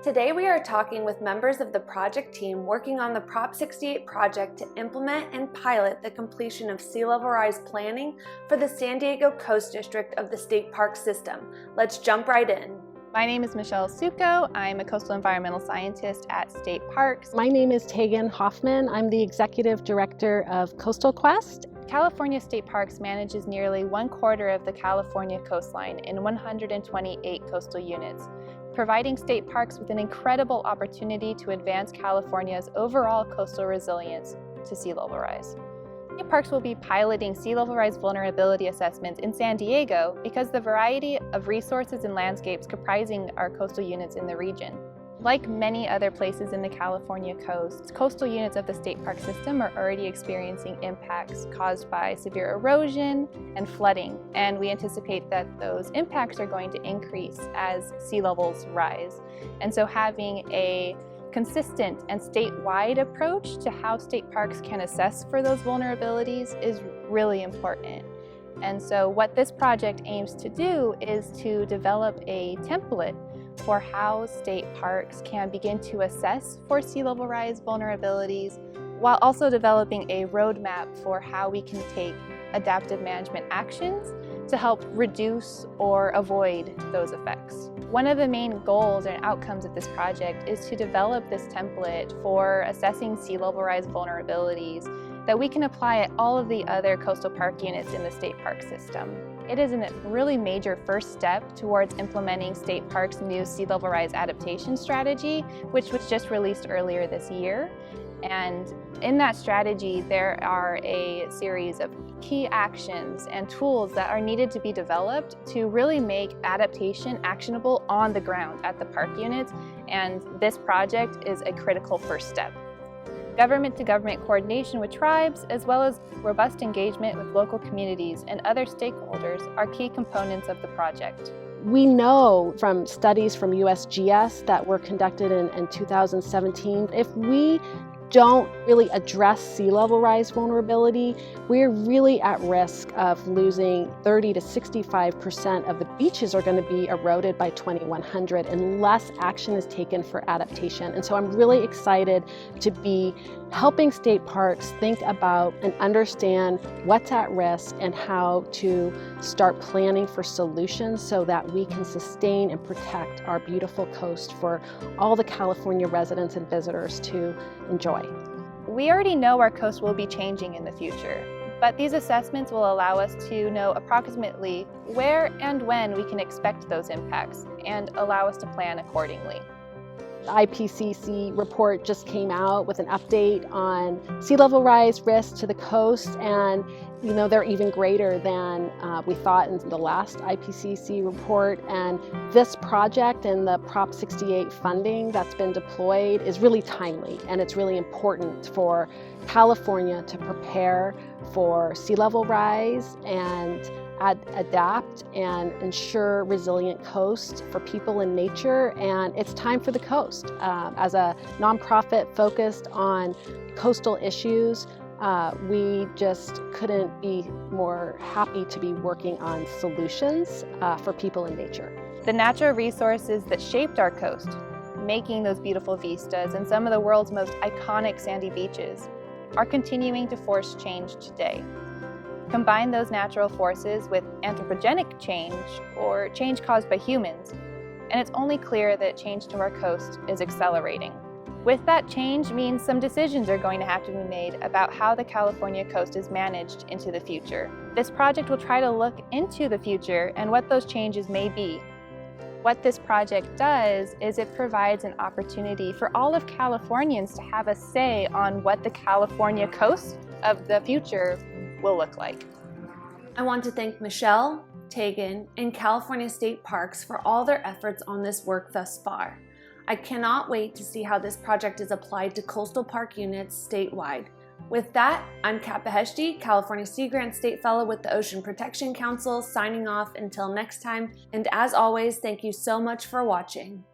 Today we are talking with members of the project team working on the Prop 68 project to implement and pilot the completion of sea level rise planning for the San Diego Coast District of the state park system. Let's jump right in. My name is Michelle Succow. I'm a coastal environmental scientist at State Parks. My name is Tegan Hoffman. I'm the Executive Director of Coastal Quest. California State Parks manages nearly 1/4 of the California coastline in 128 coastal units, providing state parks with an incredible opportunity to advance California's overall coastal resilience to sea level rise. State parks will be piloting sea level rise vulnerability assessments in San Diego because the variety of resources and landscapes comprising our coastal units in the region. Like many other places in the California coast, coastal units of the state park system are already experiencing impacts caused by severe erosion and flooding, and we anticipate that those impacts are going to increase as sea levels rise. And so having a consistent and statewide approach to how state parks can assess for those vulnerabilities is really important. And so what this project aims to do is to develop a template for how state parks can begin to assess for sea level rise vulnerabilities, while also developing a roadmap for how we can take adaptive management actions to help reduce or avoid those effects. One of the main goals and outcomes of this project is to develop this template for assessing sea level rise vulnerabilities that we can apply at all of the other coastal park units in the state park system. It is a really major first step towards implementing State Parks' new sea level rise adaptation strategy, which was just released earlier this year. And in that strategy, there are a series of key actions and tools that are needed to be developed to really make adaptation actionable on the ground at the park units, and this project is a critical first step. Government-to-government coordination with tribes, as well as robust engagement with local communities and other stakeholders, are key components of the project. We know from studies from USGS that were conducted in 2017, if we don't really address sea level rise vulnerability, we're really at risk of losing 30 to 65% of the beaches are going to be eroded by 2100 unless action is taken for adaptation. And so I'm really excited to be helping state parks think about and understand what's at risk and how to start planning for solutions so that we can sustain and protect our beautiful coast for all the California residents and visitors to enjoy. We already know our coast will be changing in the future, but these assessments will allow us to know approximately where and when we can expect those impacts and allow us to plan accordingly. The IPCC report just came out with an update on sea level rise risks to the coast, and they're even greater than we thought in the last IPCC report. And this project and the Prop 68 funding that's been deployed is really timely, and it's really important for California to prepare for sea level rise and adapt and ensure resilient coast for people and nature. And it's time for the coast. As a nonprofit focused on coastal issues, we just couldn't be more happy to be working on solutions for people and nature. The natural resources that shaped our coast, making those beautiful vistas and some of the world's most iconic sandy beaches, are continuing to force change today. Combine those natural forces with anthropogenic change, or change caused by humans, and it's only clear that change to our coast is accelerating. With that change means some decisions are going to have to be made about how the California coast is managed into the future. This project will try to look into the future and what those changes may be. What this project does is it provides an opportunity for all of Californians to have a say on what the California coast of the future will look like. I want to thank Michelle, Tegan, and California State Parks for all their efforts on this work thus far. I cannot wait to see how this project is applied to coastal park units statewide. With that, I'm Kat Beheshti, California Sea Grant State Fellow with the Ocean Protection Council, signing off until next time. And as always, thank you so much for watching.